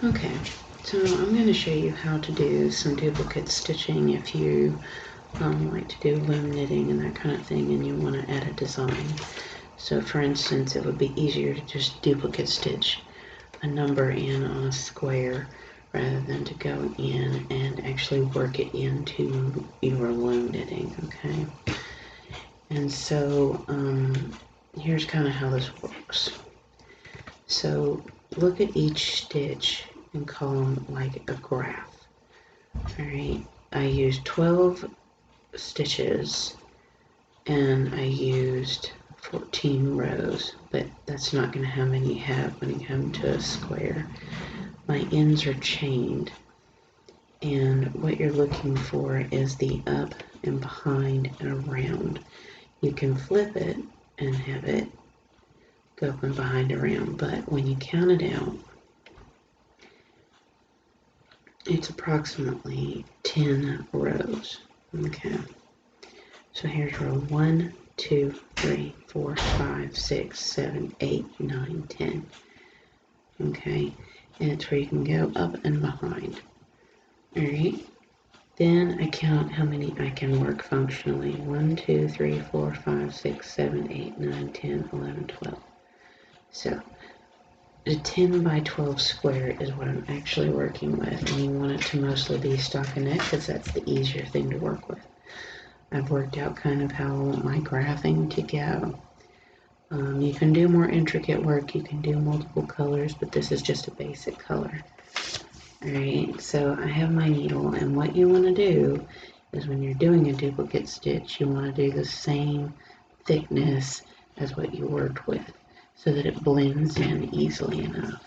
Okay, so I'm going to show you how to do some duplicate stitching if you like to do loom knitting and that kind of thing and you want to add a design. So for instance, it would be easier to just duplicate stitch a number in on a square rather than to go in and actually work it into your loom knitting, okay? And so here's kind of how this works. So look at each stitch and call them like a graph. All right, I used 12 stitches and I used 14 rows, but that's not going to how many you have when you come to a square. My ends are chained, and what you're looking for is the up and behind and around. You can flip it and have it go up and behind around, but when you count it out, it's approximately 10 rows. Okay, so here's row 1, 2, 3, 4, 5, 6, 7, 8, 9, 10. Okay, and it's where you can go up and behind. All right, then I count how many I can work functionally. 1, 2, 3, 4, 5, 6, 7, 8, 9, 10, 11, 12. So the 10 by 12 square is what I'm actually working with, and you want it to mostly be stockinette because that's the easier thing to work with. I've worked out kind of how I want my graphing to go. You can do more intricate work, you can do multiple colors, but this is just a basic color. Alright, so I have my needle, and what you want to do is when you're doing a duplicate stitch, you want to do the same thickness as what you worked with, so that it blends in easily enough.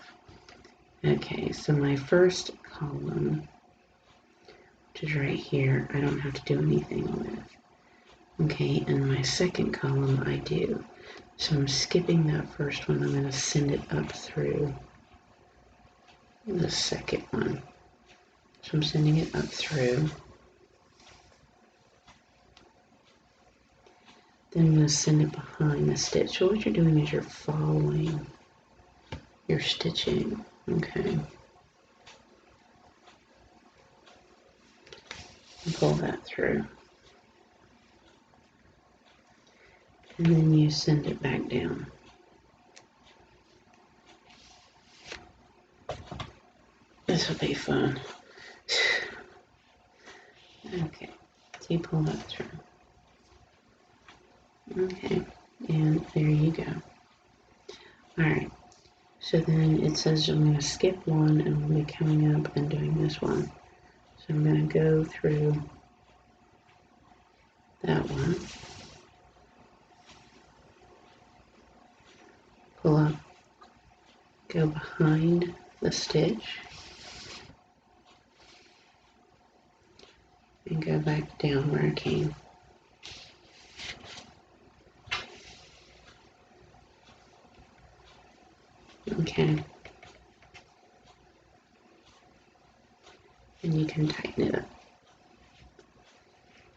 Okay, so my first column, which is right here, I don't have to do anything with. Okay, and my second column I do. So I'm skipping that first one, I'm going to send it up through the second one. So I'm sending it up through. Then I'm going to send it behind the stitch. So what you're doing is you're following your stitching, okay? And pull that through. And then you send it back down. This will be fun. Okay, so you pull that through. Okay, and there you go. Alright, so then it says I'm going to skip one and I'm going to be coming up and doing this one. So I'm going to go through that one, pull up, go behind the stitch, and go back down where I came. Okay. And you can tighten it up.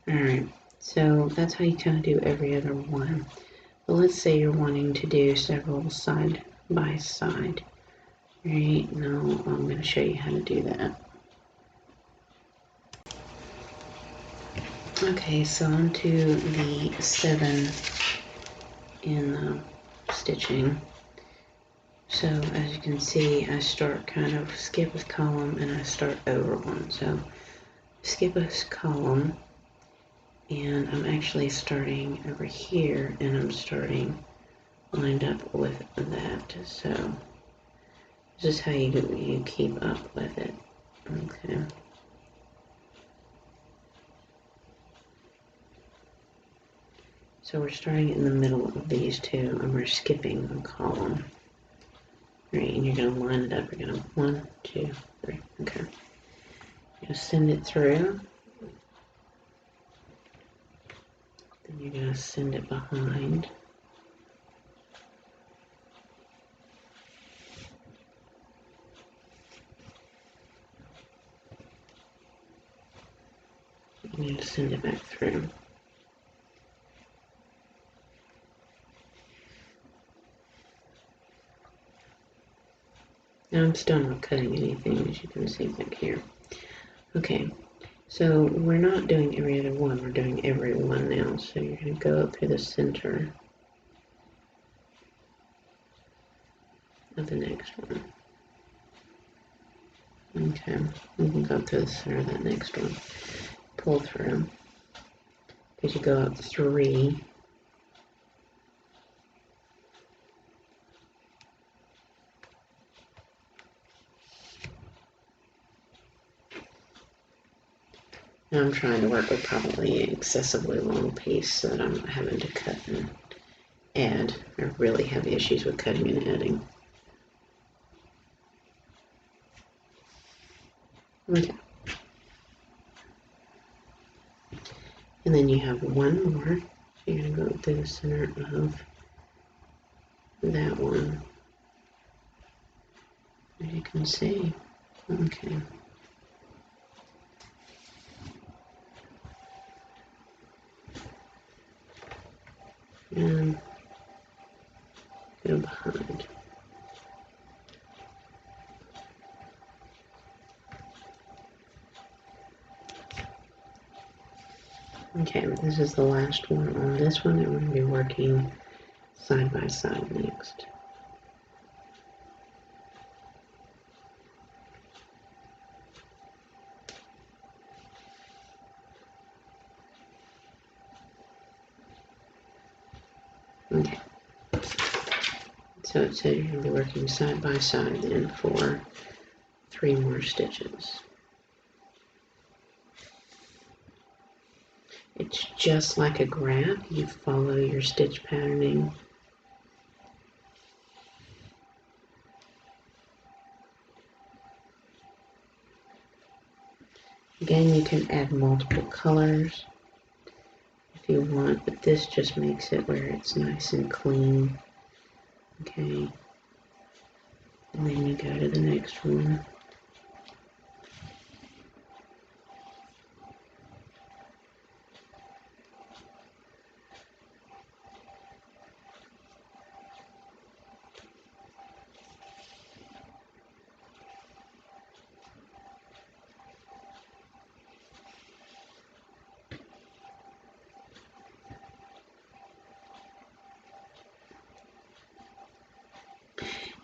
Alright, so that's how you kind of do every other one. But let's say you're wanting to do several side by side. Right, now I'm going to show you how to do that. Okay, so on to the 7 in the stitching. So as you can see, I start kind of skip a column and I start over one. So skip a column and I'm actually starting over here and I'm starting lined up with that. So this is how you keep up with it. Okay. So we're starting in the middle of these two and we're skipping a column. Right, and you're going to line it up. You're going to 1, 2, 3. Okay. You're going to send it through. Then you're going to send it behind. You're going to send it back through. Now I'm still not cutting anything, as you can see back here. Okay, so we're not doing every other one, we're doing every one now. So you're going to go up through the center of the next one. Okay, you can go through the center of that next one. Pull through. As you go up 3, now I'm trying to work with probably an excessively long piece so that I'm not having to cut and add. I really have issues with cutting and adding. Okay. And then you have one more. So you're going to go through the center of that one. As you can see. Okay. And go behind. Okay, this is the last one on this one that we're going to be working side by side next. Okay. So it says you're going to be working side by side then for 3 more stitches. It's just like a graph. You follow your stitch patterning. Again, you can add multiple colors if you want, but this just makes it where it's nice and clean. Okay. And then you go to the next one.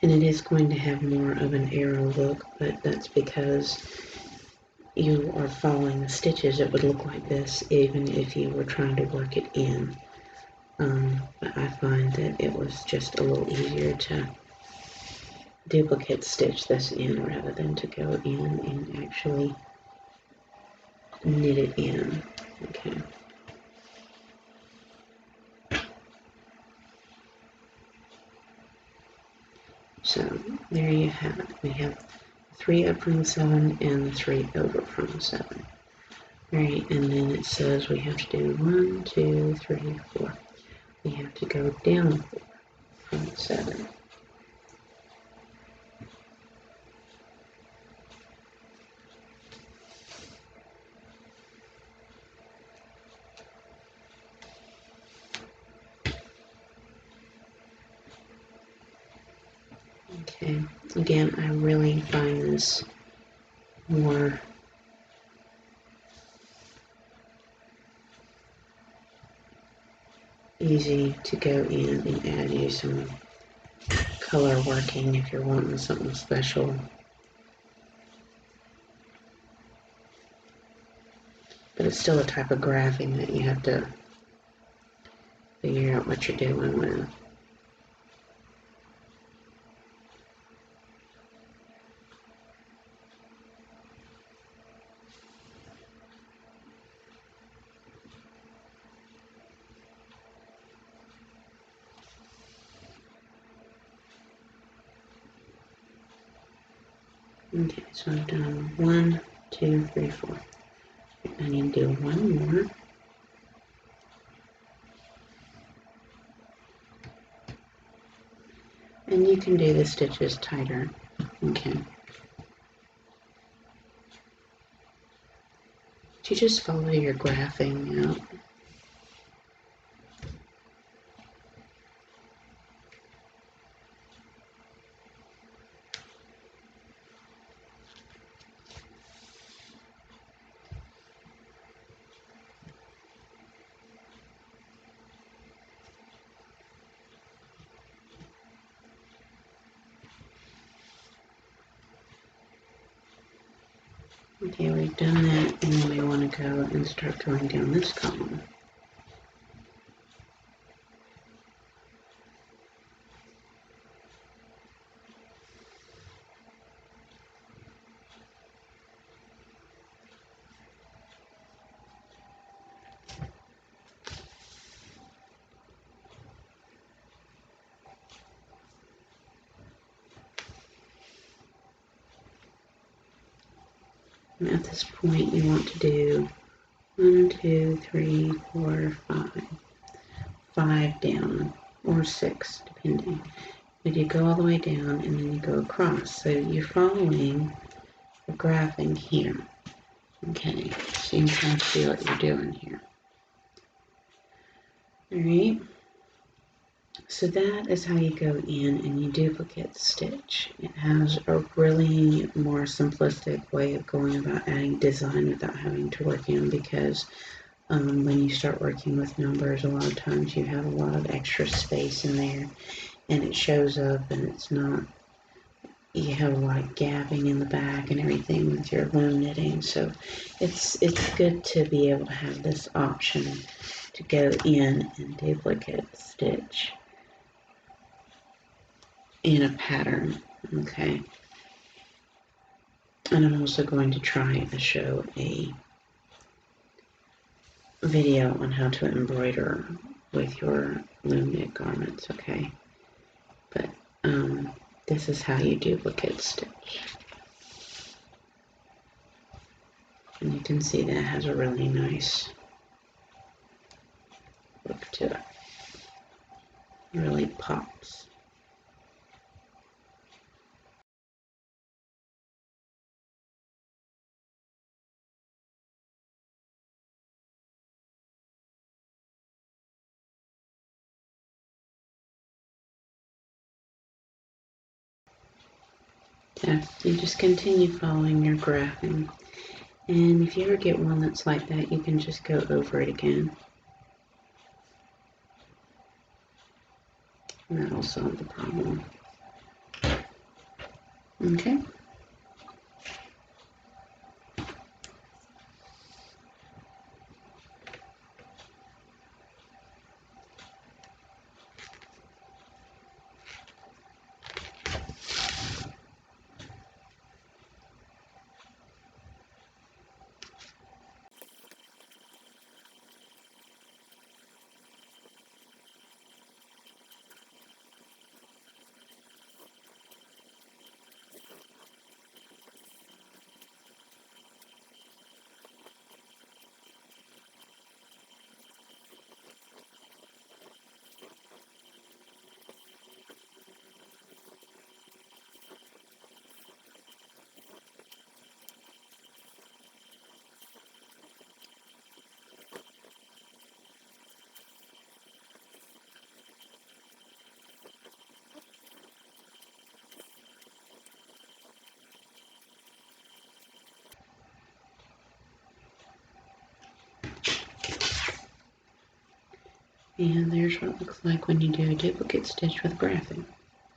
And it is going to have more of an arrow look, but that's because you are following the stitches. It would look like this even if you were trying to work it in. But I find that it was just a little easier to duplicate stitch this in rather than to go in and actually knit it in. Okay. So there you have it. We have 3 up from the 7 and 3 over from the 7. Right, and then it says we have to do 1, 2, 3, 4. We have to go down 4 from the 7. Okay, again, I really find this more easy to go in and add you some color working if you're wanting something special. But it's still a type of graphing that you have to figure out what you're doing with. Okay, so I've done 1, 2, 3, 4. I need to do one more. And you can do the stitches tighter. Okay. You just follow your graphing out. Okay, we've done that, and then we want to go and start going down this column. And at this point, you want to do 1, 2, 3, 4, 5. 5 down, or 6, depending. But you go all the way down, and then you go across. So you're following the graphing here. Okay, so you can kind of see what you're doing here. Alright, so that is how you go in and you duplicate stitch. It has a really more simplistic way of going about adding design without having to work in, because when you start working with numbers, a lot of times you have a lot of extra space in there, and it shows up, and it's not, you have a lot of gapping in the back and everything with your loom knitting. So it's good to be able to have this option to go in and duplicate stitch in a pattern. Okay, and I'm also going to try to show a video on how to embroider with your loom knit garments. Okay, but this is how you duplicate stitch. And you can see that it has a really nice look to it. It really pops. So you just continue following your graphing. And if you ever get one that's like that, you can just go over it again. And that'll solve the problem. Okay. And there's what it looks like when you do a duplicate stitch with graphing.